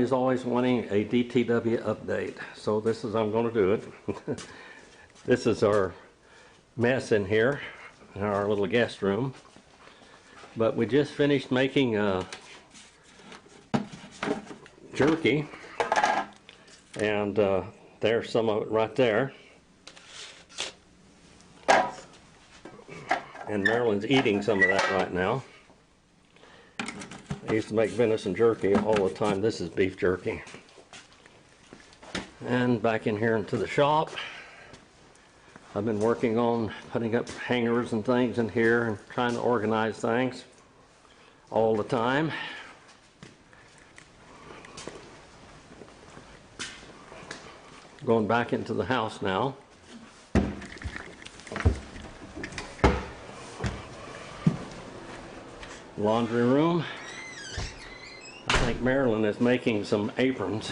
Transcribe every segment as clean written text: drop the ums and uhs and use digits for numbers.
Is always wanting a DTW update, so this is I'm going to do it. This is our mess in here, in our little guest room. But we just finished making jerky, and there's some of it right there. And Marilyn's eating some of that right now. I used to make venison jerky all the time. This is beef jerky. And back in here into the shop, I've been working on putting up hangers and things in here and trying to organize things all the time. Going back into the house now. Laundry room. I think Marilyn is making some aprons.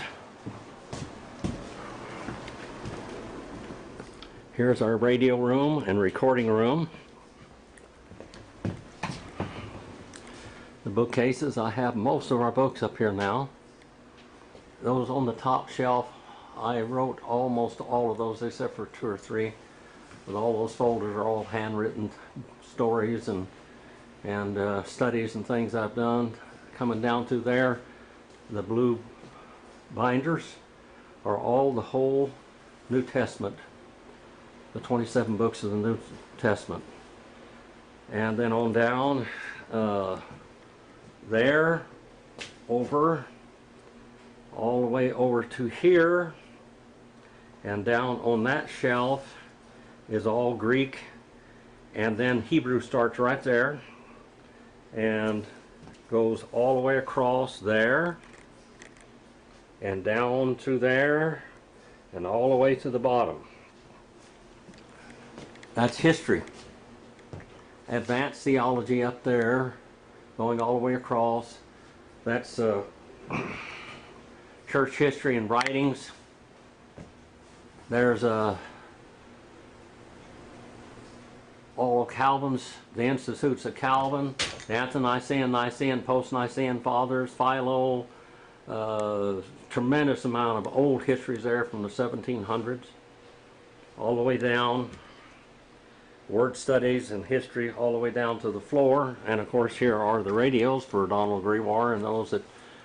Here's our radio room and recording room. The bookcases, I have most of our books up here now. Those on the top shelf, I wrote almost all of those except for 2 or 3. But all those folders are all handwritten stories and studies and things I've done. Coming down through there, the blue binders are all the whole New Testament, the 27 books of the New Testament. And then on down there, over, all the way over to here, and down on that shelf is all Greek, and then Hebrew starts right there and goes all the way across there and down to there and all the way to the bottom. That's history. Advanced theology up there going all the way across. That's church history and writings. There's all of Calvin's, the Institutes of Calvin, the Ante-Nicene, Nicene, Post-Nicene Fathers, Philo, tremendous amount of old histories there from the 1700s, all the way down, word studies and history all the way down to the floor. And of course here are the radios for Donald Grewar and those that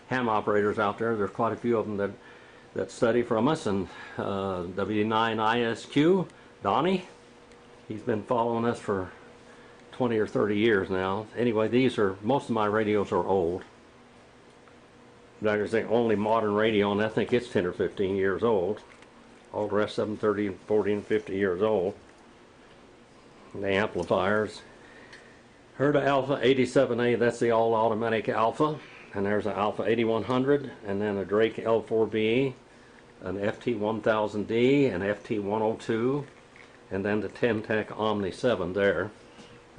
ham operators out there. There's quite a few of them that study from us, and W9ISQ, Donnie. He's been following us for 20 or 30 years now. Anyway, most of my radios are old. That is the only modern radio, and I think it's 10 or 15 years old. All the rest of them 30 and 40 and 50 years old. And the amplifiers. Heard of Alpha 87A, that's the all-automatic Alpha. And there's an Alpha 8100, and then a Drake L4B, an FT1000D, an FT102. And then the Temtec Omni 7 there,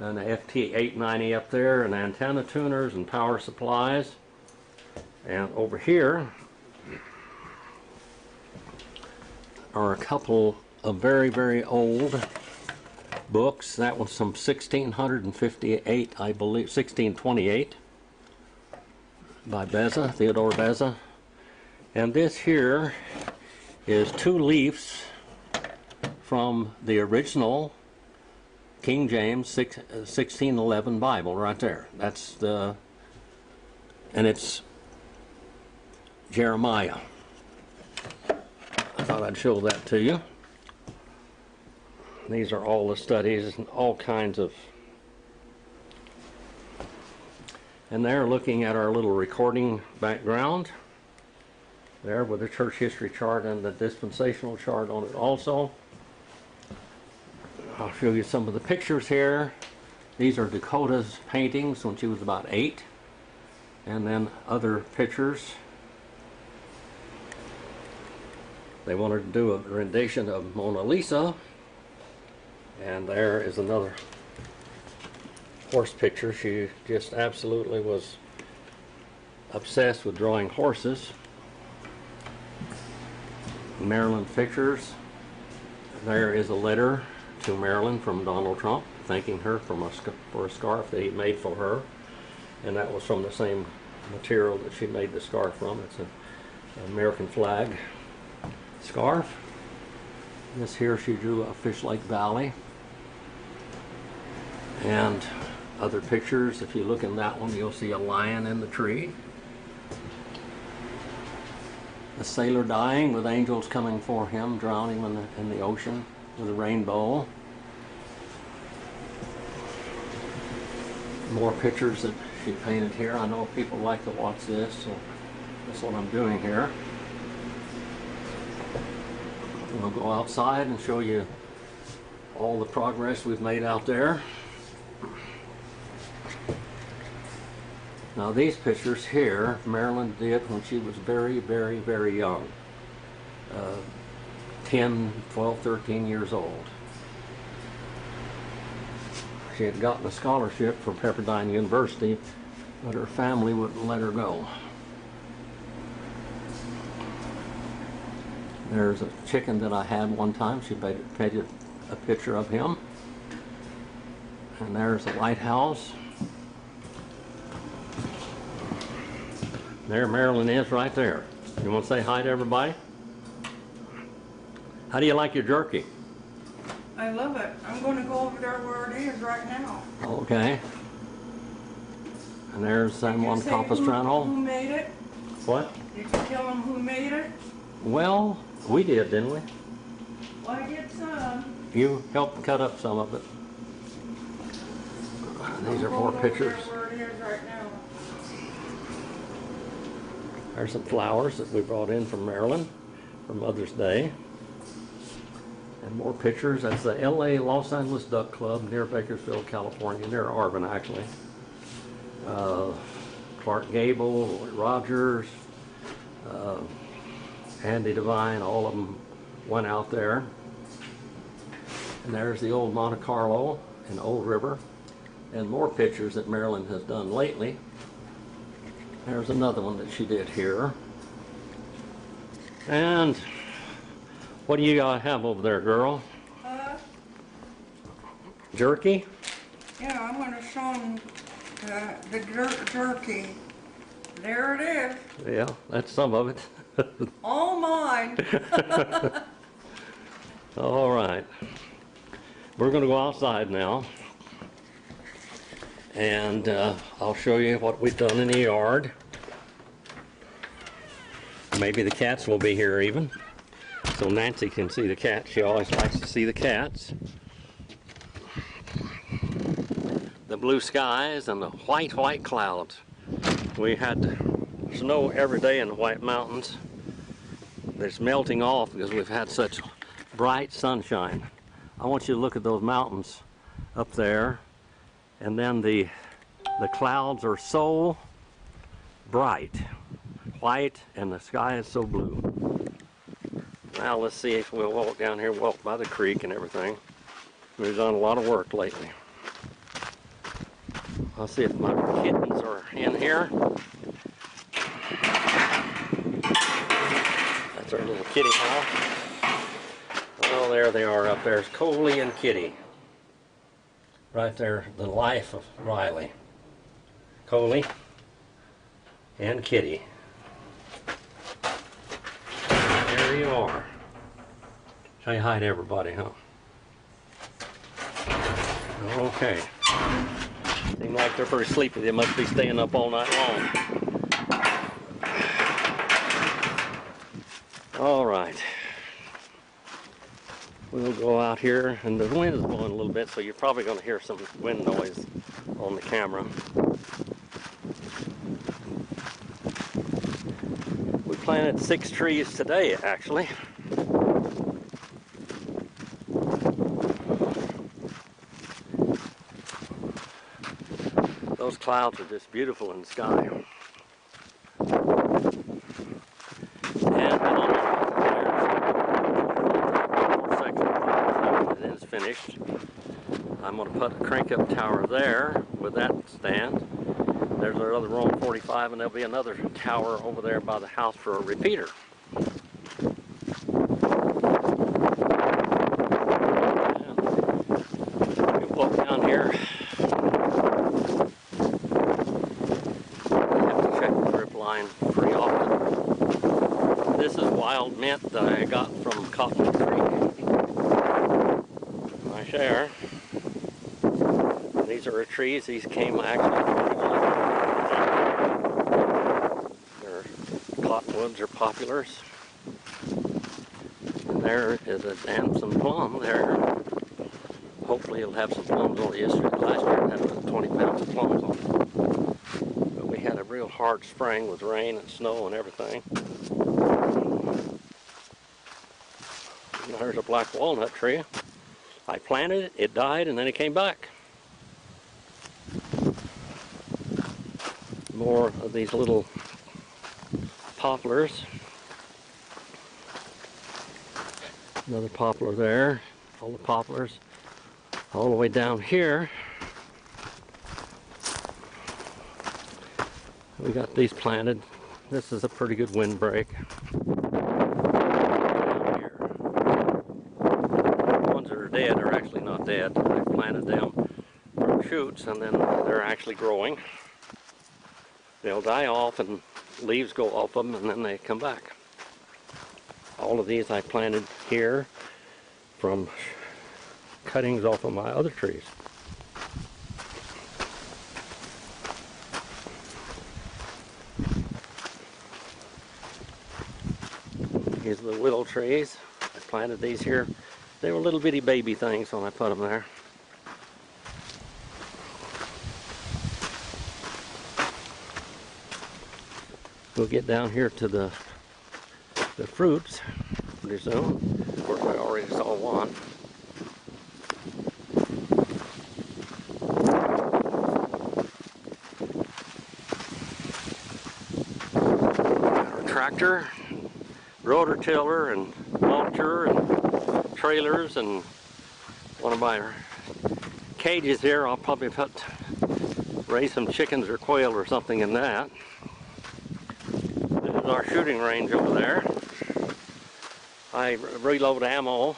and the FT890 up there, and antenna tuners and power supplies. And over here are a couple of very, very old books. That one's from 1658, I believe, 1628, by Beza, Theodore Beza. And this here is 2 leaves from the original King James 1611 Bible right there. That's and it's Jeremiah. I thought I'd show that to you. These are all the studies and all kinds of, and they're looking at our little recording background there with the church history chart and the dispensational chart on it also. I'll show you some of the pictures here. These are Dakota's paintings when she was about 8. And then other pictures. They wanted to do a rendition of Mona Lisa. And there is another horse picture. She just absolutely was obsessed with drawing horses. Marilyn pictures. There is a letter to Marilyn from Donald Trump, thanking her for a scarf that he made for her, and that was from the same material that she made the scarf from. It's a American flag scarf. This here she drew a Fish Lake Valley. And other pictures, if you look in that one, you'll see a lion in the tree. A sailor dying with angels coming for him, drowning in the ocean with a rainbow. More pictures that she painted here. I know people like to watch this, so that's what I'm doing here. We'll go outside and show you all the progress we've made out there. Now these pictures here, Marilyn did when she was very, very, very young. 10, 12, 13 years old. She had gotten a scholarship from Pepperdine University, but her family wouldn't let her go. There's a chicken that I had one time. She painted a picture of him. And there's a lighthouse. There Marilyn is right there. You want to say hi to everybody? How do you like your jerky? I love it. I'm going to go over there where it is right now. Okay. And there's San Juan Capistrano. Who made it? What? Did you tell them who made it? Well, we did, didn't we? Well, I did some. You helped cut up some of it. These are more pictures. Where it is right now. There's some flowers that we brought in from Maryland for Mother's Day. And more pictures. That's the LA Los Angeles Duck Club near Bakersfield, California, near Arvin actually. Clark Gable, Roy Rogers, Andy Devine, all of them went out there. And there's the old Monte Carlo and Old River. And more pictures that Marilyn has done lately. There's another one that she did here. And what do you have over there, girl? Jerky? Yeah, I'm going to show them the jerky. There it is. Yeah, that's some of it. All mine. All right. We're going to go outside now. And I'll show you what we've done in the yard. Maybe the cats will be here even. So Nancy can see the cats. She always likes to see the cats. The blue skies and the white clouds. We had snow every day in the White Mountains. It's melting off because we've had such bright sunshine. I want you to look at those mountains up there. And then the clouds are so bright, white, and the sky is so blue. Now let's see if we'll walk down here, walk by the creek and everything. We've done a lot of work lately. I'll see if my kittens are in here. That's our little kitty house. Oh, there they are up there. It's Coley and Kitty. Right there, the life of Riley. Coley and Kitty. There you are. Say hi to everybody, huh? Okay. Seem like they're pretty sleepy. They must be staying up all night long. All right. We'll go out here, and the wind is blowing a little bit, so you're probably going to hear some wind noise on the camera. We planted 6 trees today, actually. Those clouds are just beautiful in the sky. Finished. I'm going to put a crank-up tower there with that stand. There's our other room 45, and there'll be another tower over there by the house for a repeater. We walk down here. I have to check the drip line pretty often. This is wild mint that I got from Cotton Creek. My share. These are trees. These came actually from they're cottonwoods or poplars. And there is a damson plum there. Hopefully it'll have some plums on it. Last year it had about 20 pounds of plums on it. But we had a real hard spring with rain and snow and everything. And there's a black walnut tree. I planted it, it died, and then it came back. More of these little poplars. Another poplar there. All the poplars. All the way down here. We got these planted. This is a pretty good windbreak. Down here. The ones that are dead are actually not dead. I planted them from shoots and then they're actually growing. They'll die off and leaves go off them and then they come back. All of these I planted here from cuttings off of my other trees. Here's the willow trees. I planted these here. They were little bitty baby things when I put them there. We'll get down here to the fruits pretty soon. Of course, I already saw one. Tractor, rotor tiller, and mulcher, and trailers, and one of my cages here. I'll probably raise some chickens or quail or something in that. This is our shooting range over there. I reload ammo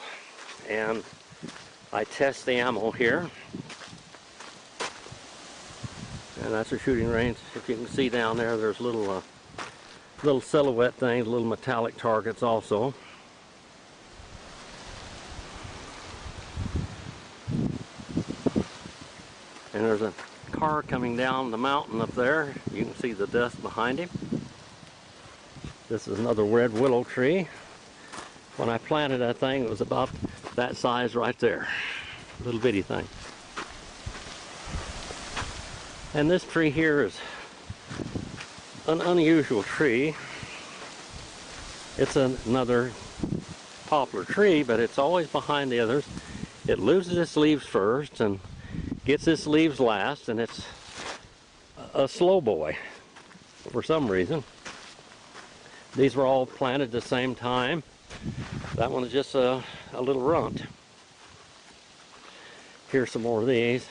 and I test the ammo here. And that's a shooting range. If you can see down there, there's little silhouette things, little metallic targets also. And there's a car coming down the mountain up there. You can see the dust behind him. This is another red willow tree. When I planted that thing, it was about that size right there. Little bitty thing. And this tree here is an unusual tree. It's another poplar tree, but it's always behind the others. It loses its leaves first and gets its leaves last, and it's a slow boy for some reason. These were all planted at the same time. That one is just a little runt. Here's some more of these.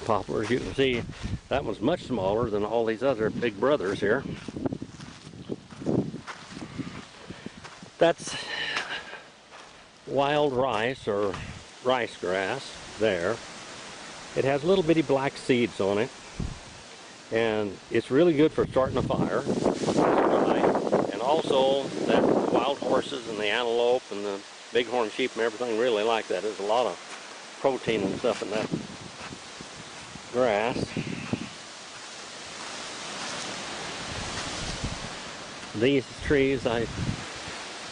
Poplars, you can see that one's much smaller than all these other big brothers here. That's wild rice or rice grass there. It has little bitty black seeds on it, and it's really good for starting a fire. And also that wild horses and the antelope and the bighorn sheep and everything really like that. There's a lot of protein and stuff in that grass. These trees, I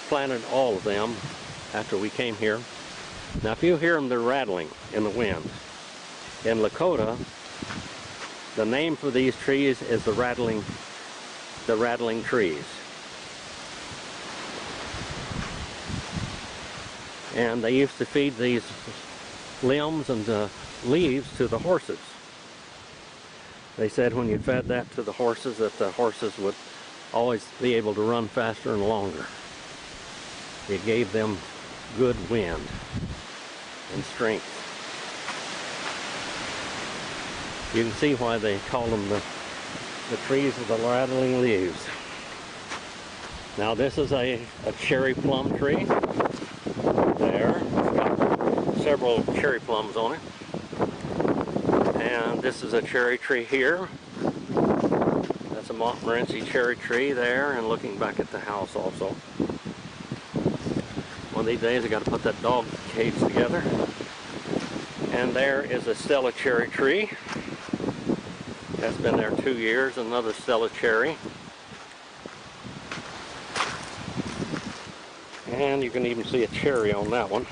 planted all of them after we came here. Now if you hear them, they're rattling in the wind. In Lakota, the name for these trees is the rattling trees. And they used to feed these limbs and leaves to the horses. They said when you fed that to the horses, that the horses would always be able to run faster and longer. It gave them good wind and strength. You can see why they call them the trees with the rattling leaves. Now this is a cherry plum tree. There, it's got several cherry plums on it. And this is a cherry tree here. That's a Montmorency cherry tree there, and looking back at the house also. One of these days I got to put that dog cage together. And there is a Stella cherry tree. That's been there 2 years, another Stella cherry. And you can even see a cherry on that one.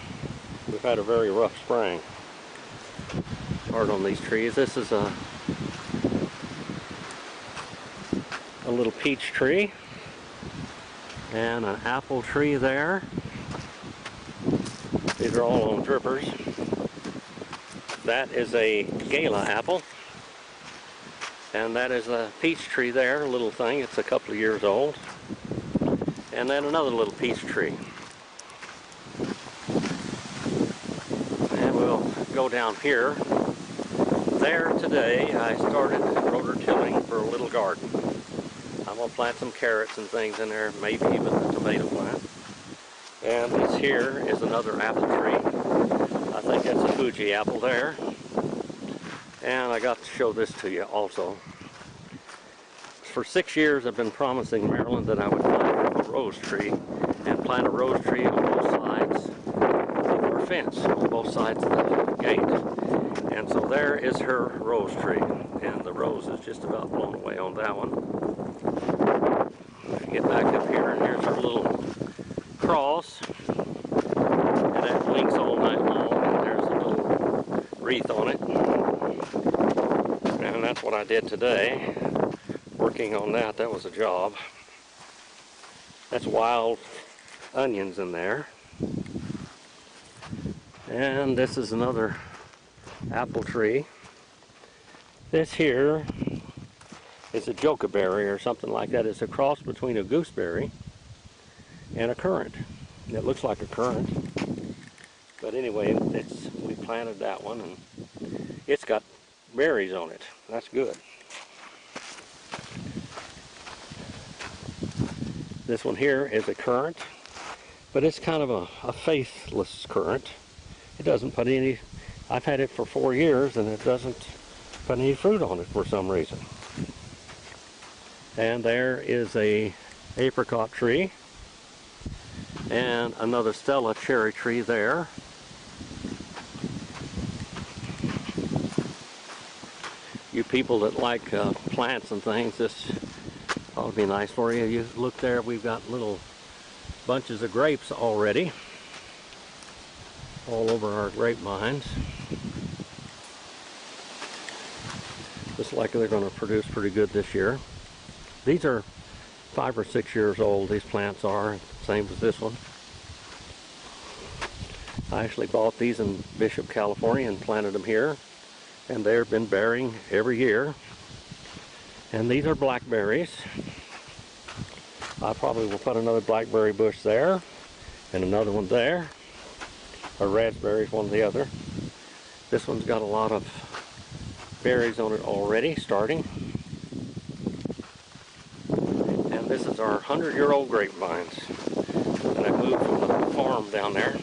We've had a very rough spring. Hard on these trees. This is a little peach tree. And an apple tree there. These are all on drippers. That is a gala apple. And that is a peach tree there, a little thing. It's a couple of years old. And then another little peach tree. And we'll go down here. There today I started rotor-tilling for a little garden. I'm going to plant some carrots and things in there, maybe even a tomato plant. And this here is another apple tree. I think that's a Fuji apple there. And I got to show this to you also. For 6 years I've been promising Marilyn that I would plant a rose tree and plant a rose tree on both sides of her fence, on both sides of the gate. And so there is her rose tree, and the rose is just about blown away on that one. If you get back up here, and here's her little cross, and that blinks all night long, and there's a little wreath on it. And that's what I did today. Working on that, that was a job. That's wild onions in there. And this is another apple tree. This here is a jokaberry or something like that. It's a cross between a gooseberry and a currant. It looks like a currant. But anyway, we planted that one, and it's got berries on it. That's good. This one here is a currant, but it's kind of a faithless currant. It doesn't put any, I've had it for 4 years and it doesn't put any fruit on it for some reason. And there is a apricot tree and another Stella cherry tree there. You people that like plants and things, this ought to be nice for you. You look there, we've got little bunches of grapes already all over our grapevines. Looks like they're going to produce pretty good this year. These are 5 or 6 years old, these plants are, same as this one. I actually bought these in Bishop, California and planted them here, and they've been bearing every year. And these are blackberries. I probably will put another blackberry bush there and another one there, or raspberries, one or the other. This one's got a lot of berries on it already, starting. And this is our 100-year-old grapevines that I moved from the farm down there.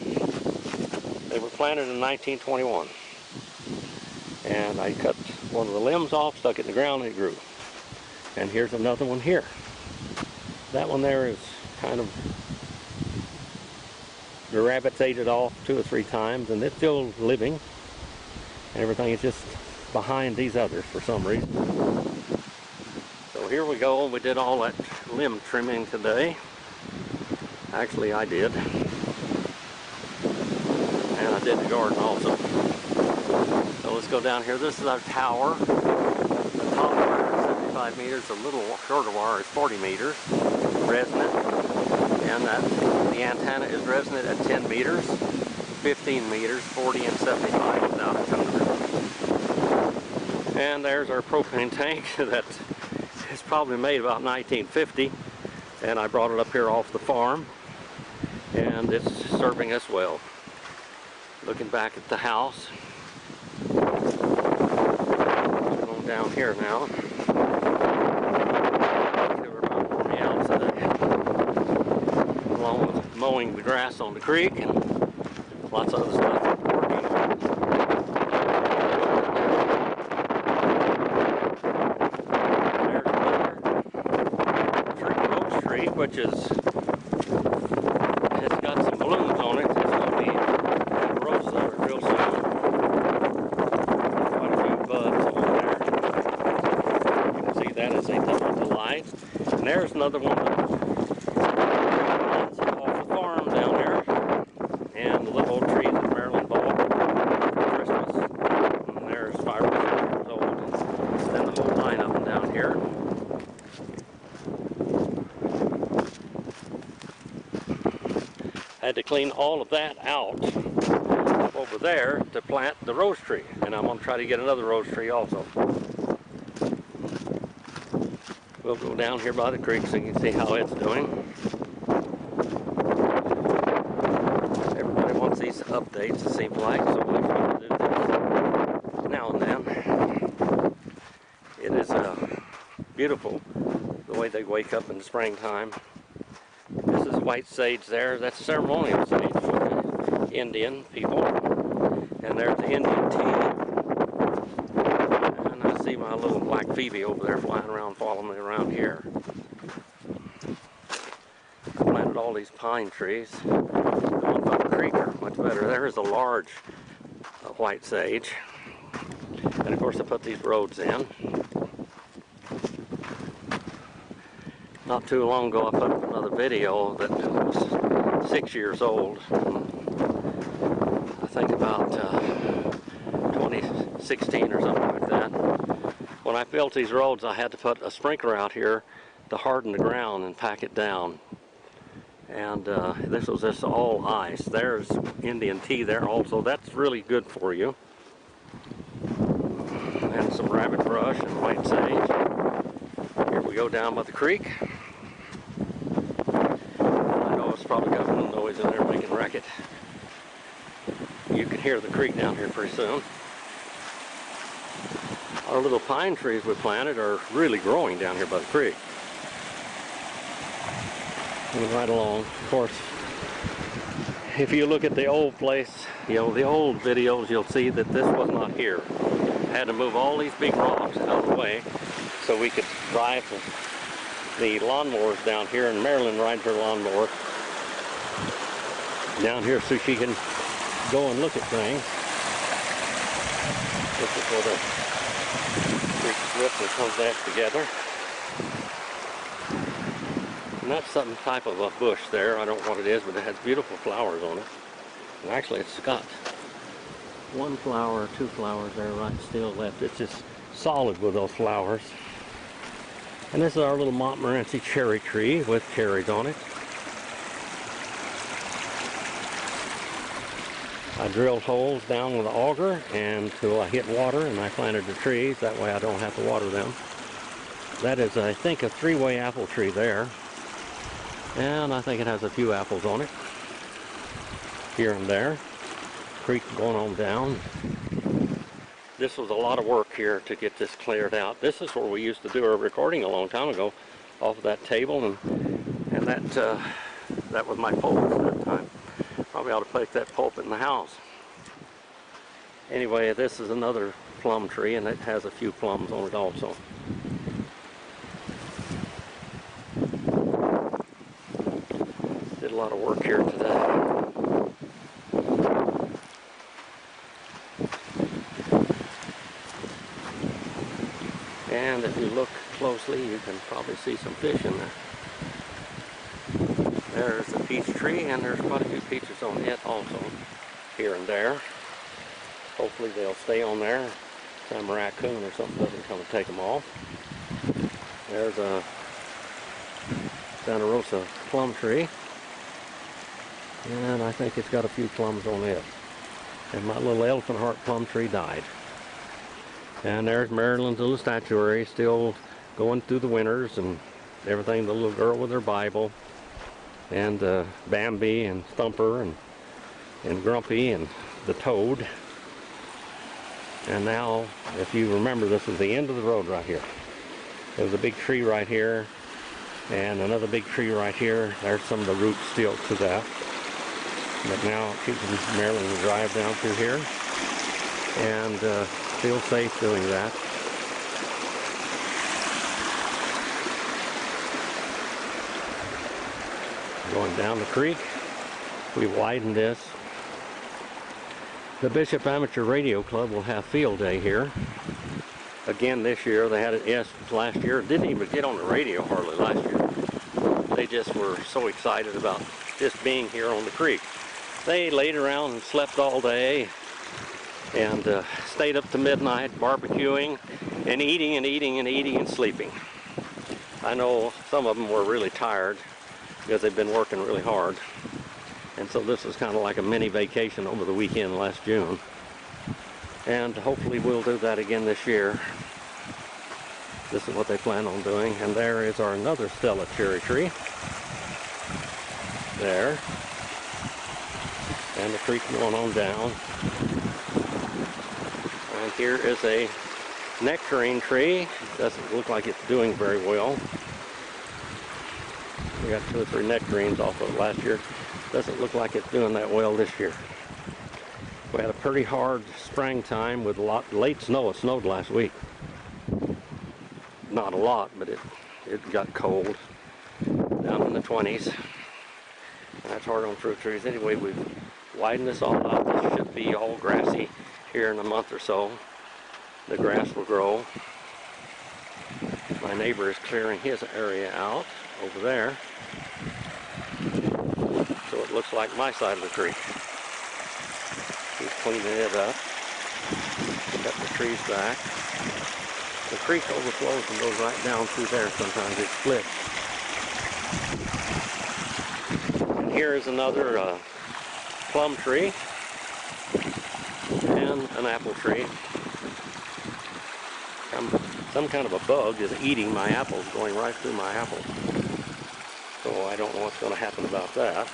They were planted in 1921. And I cut one of the limbs off, stuck it in the ground, and it grew. And here's another one here. That one there is kind of, the rabbits ate it off 2 or 3 times, and it's still living. And everything is just behind these others for some reason. So here we go. We did all that limb trimming today. Actually, I did. And I did the garden also. So let's go down here. This is our tower. The top wire is 75 meters. The little shorter wire is 40 meters. Resonant. And the antenna is resonant at 10 meters, 15 meters, 40 and 75 without a tuner. And there's our propane tank that is probably made about 1950. And I brought it up here off the farm. And it's serving us well. Looking back at the house. Going down here now. See where about for me out today. Along with mowing the grass on the creek and lots of other stuff working on. There's another tree, which is, it's got some blooms on it. It's going to be rosa real soon. Quite a few buds on there. You can see that as they come into light. And there's another one that runs off the farm down there. And the little old tree that Marilyn bought for Christmas. And there's 5 or 6 years old. And then the whole line of them down here. I had to clean all of that out over there to plant the rose tree, and I'm going to try to get another rose tree also. We'll go down here by the creek so you can see how it's doing. Everybody wants these updates, it seems like, so we'll try to do this now and then. It is beautiful the way they wake up in the springtime. This is white sage there. That's ceremonial sage for the Indian people. And there's the Indian tea. And I see my little black Phoebe over there flying around, following me around here. I planted all these pine trees. The ones by the creek are much better. There's a large white sage. And of course I put these roads in. Not too long ago I put up another video that was 6 years old. I think about 2016 or something like that. When I built these roads I had to put a sprinkler out here to harden the ground and pack it down. And this was just all ice. There's Indian tea there also. That's really good for you. And some rabbit brush and white sage. Here we go down by the creek. I know it's probably got a little noise in there making racket. You can hear the creek down here pretty soon. Our little pine trees we planted are really growing down here by the creek. Moving right along. Of course, if you look at the old place, you know, the old videos, you'll see that this was not here. I had to move all these big rocks out of the way so we could drive the lawnmowers down here, and Marilyn rides her lawnmower down here so she can go and look at things. This is where the creek slips and comes back together. And that's some type of a bush there. I don't know what it is, but it has beautiful flowers on it. And actually it's got 1 flower or 2 flowers there right still left. It's just solid with those flowers. And this is our little Montmorency cherry tree with cherries on it. I drilled holes down with an auger until I hit water, and I planted the trees. That way I don't have to water them. That is, I think, a 3-way apple tree there. And I think it has a few apples on it. Here and there. Creek going on down. This was a lot of work here to get this cleared out. This is where we used to do our recording a long time ago, off of that table, and that was my pulpit at that time. Probably ought to place that pulpit in the house. Anyway, this is another plum tree, and it has a few plums on it also. Did a lot of work here today. And if you look closely, you can probably see some fish in there. There's the peach tree, and there's quite a few peaches on it also, here and there. Hopefully they'll stay on there. Some raccoon or something doesn't come and take them off. There's a Santa Rosa plum tree, and I think it's got a few plums on it. And my little elephant heart plum tree died. And there's Marilyn's little statuary, still going through the winters and everything. The little girl with her Bible, and Bambi and Thumper and Grumpy and the toad. And now, if you remember, this is the end of the road right here. There's a big tree right here, and another big tree right here. There's some of the roots still to that. But now Marilyn will drive down through here, and feel safe doing that. Going down the creek. We widened this. The Bishop Amateur Radio Club will have field day here. Again this year. They had it last year. Didn't even get on the radio hardly last year. They just were so excited about just being here on the creek. They laid around and slept all day and stayed up to midnight barbecuing and eating and eating and eating and sleeping. I know some of them were really tired because they've been working really hard. And so this was kind of like a mini vacation over the weekend last June. And hopefully we'll do that again this year. This is what they plan on doing. And there is our another Stella cherry tree. There. And the creek going on down. And here is a nectarine tree. Doesn't look like it's doing very well. We got 2 or 3 nectarines off of it last year. Doesn't look like it's doing that well this year. We had a pretty hard springtime with a lot late snow. It snowed last week. Not a lot, but it got cold down in the 20s. And that's hard on fruit trees. Anyway, we've widened this all out. This should be all grassy here in a month or so. The grass will grow. My neighbor is clearing his area out over there. So it looks like my side of the creek. He's cleaning it up. Cut the trees back. The creek overflows and goes right down through there. Sometimes it splits. And here is another plum tree and an apple tree. Some kind of a bug is eating my apples, going right through my apples. So I don't know what's going to happen about that.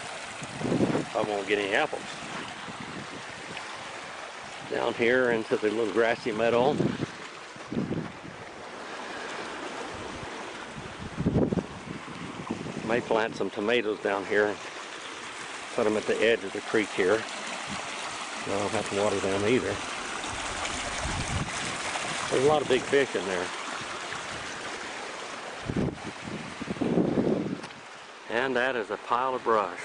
I won't get any apples. Down here into the little grassy meadow. May plant some tomatoes down here. Put them at the edge of the creek here. I don't have to water them either. There's a lot of big fish in there. And that is a pile of brush.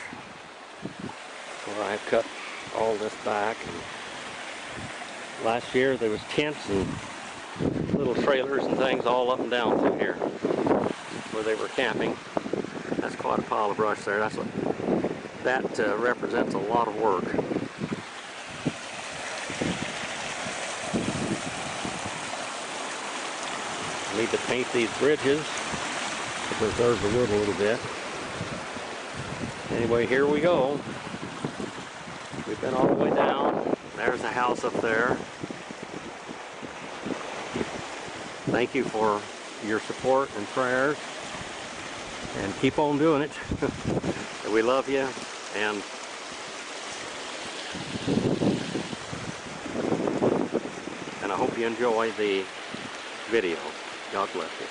Where I cut all this back. And last year there was tents and little trailers and things all up and down through here where they were camping. That's quite a pile of brush there. That's what that represents, a lot of work. I need to paint these bridges to preserve the wood a little bit. Anyway, here we go. We've been all the way down. There's a house up there. Thank you for your support and prayers. And keep on doing it. We love you. And I hope you enjoy the video. God bless you.